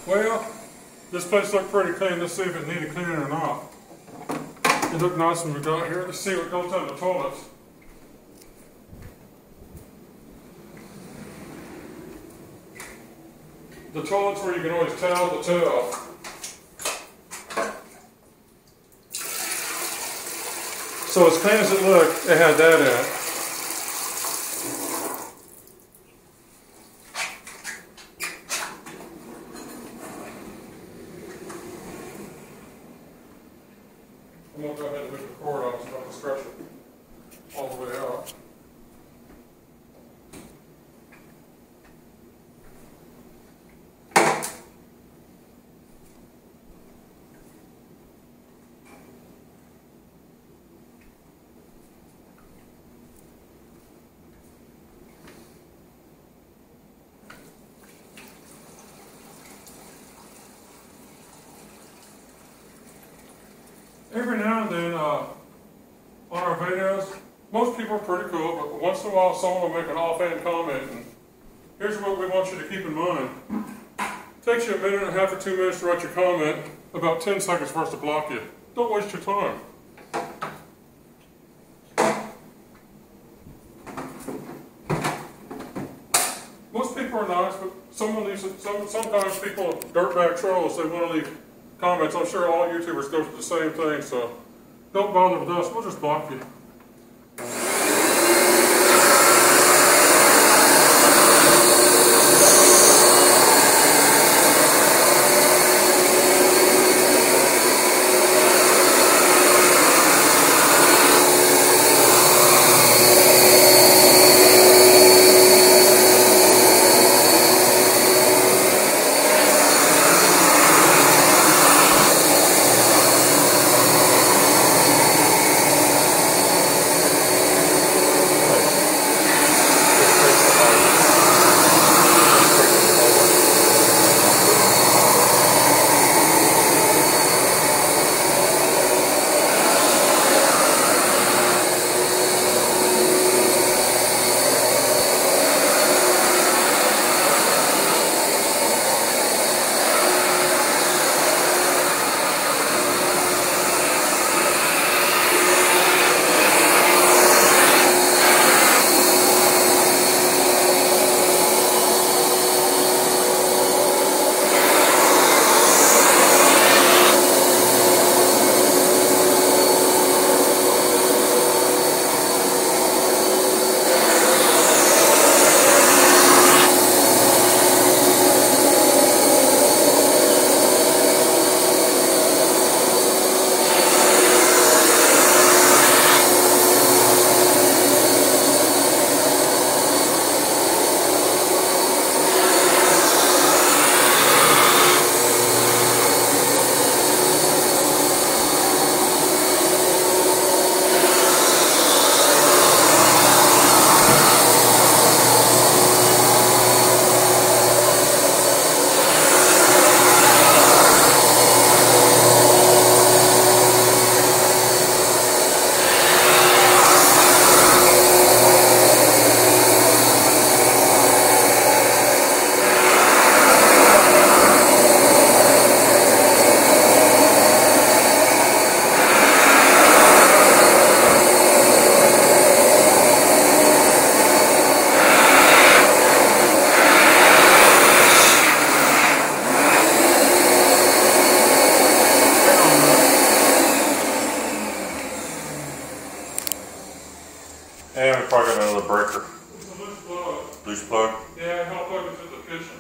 Well, this place looked pretty clean. Let's see if it needed cleaning or not. It looked nice when we got here. Let's see what goes down the toilets. The toilet's where you can always towel the tub. So as clean as it looked, it had that in it. I'm going to go ahead and move the cord on so I don't stretch it all the way out. Every now and then on our videos, most people are pretty cool, but once in a while someone will make an offhand comment, and here's what we want you to keep in mind. It takes you a minute and a half or 2 minutes to write your comment, about 10 seconds for us to block you. Don't waste your time. Most people are nice, but sometimes people, dirtbag trolls, they want to leave comments. I'm sure all YouTubers go through the same thing, so don't bother with us. We'll just block you. And we probably got another breaker. It's a loose plug. Loose plug? Yeah, I'll plug it to the kitchen.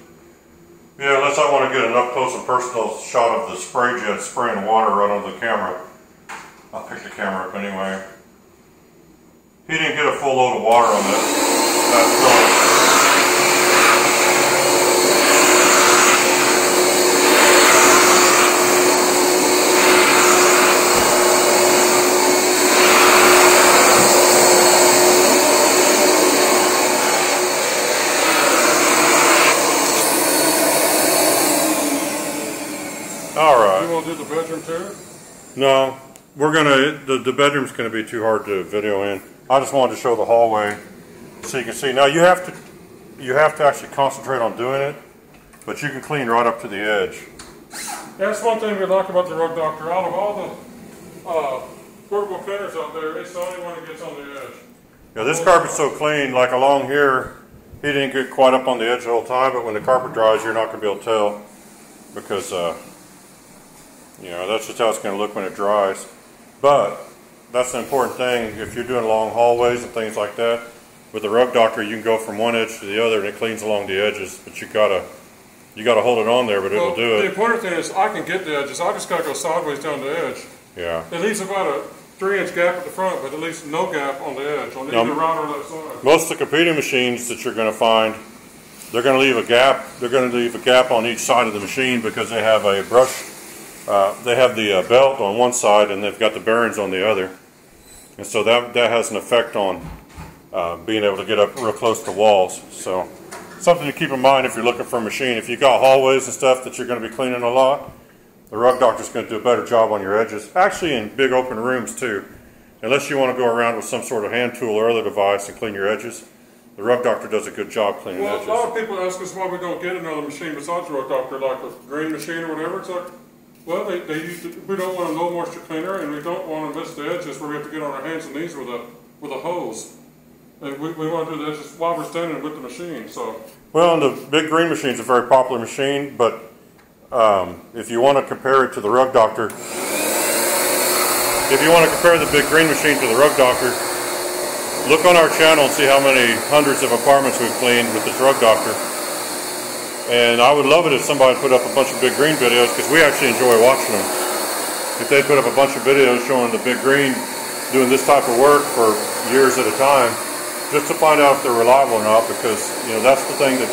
Yeah, unless I want to get an up close and personal shot of the spray jet spraying water right on the camera. I'll pick the camera up anyway. He didn't get a full load of water on that. Alright. You want to do the bedroom too? No, we're gonna, the bedroom's gonna be too hard to video in. I just wanted to show the hallway so you can see. Now you have to actually concentrate on doing it. but you can clean right up to the edge. That's one thing we like about the Rug Doctor. Out of all the portable cleaners out there, it's the only one that gets on the edge. Yeah, this carpet's so clean, like along here, he didn't get quite up on the edge the whole time, but when the carpet dries, you're not going to be able to tell because, you know, that's just how it's going to look when it dries. But that's the important thing. If you're doing long hallways and things like that, with the Rug Doctor, you can go from one edge to the other and it cleans along the edges, but you gotta hold it on there, but it'll do it. The important thing is I can get the edges. I just got to go sideways down the edge. Yeah. It leaves about a 3-inch gap at the front, but at least no gap on the edge, on either right or left side. Most of the competing machines that you're going to find, they're going to leave a gap. They're going to leave a gap on each side of the machine because they have a brush. They have the belt on one side and they've got the bearings on the other, and so that has an effect on being able to get up real close to walls. So something to keep in mind if you're looking for a machine. If you've got hallways and stuff that you're going to be cleaning a lot, the Rug Doctor's going to do a better job on your edges. Actually in big open rooms too. Unless you want to go around with some sort of hand tool or other device and clean your edges, the Rug Doctor does a good job cleaning edges. A lot of people ask us why we don't get another machine besides the Rug Doctor, like a green machine or whatever. It's like, well, we don't want a low moisture cleaner and we don't want to miss the edges where we have to get on our hands and knees with a hose. And we want to do the edges while we're standing with the machine. So. Well, and the big green machine is a very popular machine, but if you want to compare it to the Rug Doctor, if you want to compare the big green machine to the Rug Doctor, look on our channel and see how many hundreds of apartments we've cleaned with this Rug Doctor. And I would love it if somebody put up a bunch of big green videos because we actually enjoy watching them. If they put up a bunch of videos showing the big green doing this type of work for years at a time, just to find out if they're reliable or not, because you know that's the thing that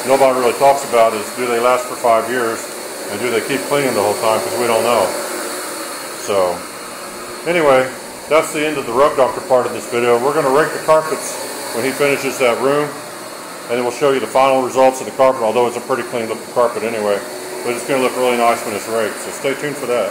nobody really talks about is do they last for 5 years and do they keep cleaning the whole time, because we don't know. So anyway, that's the end of the Rug Doctor part of this video. We're going to rake the carpets when he finishes that room, and then we'll show you the final results of the carpet, although it's a pretty clean looking carpet anyway, but it's going to look really nice when it's raked, so stay tuned for that.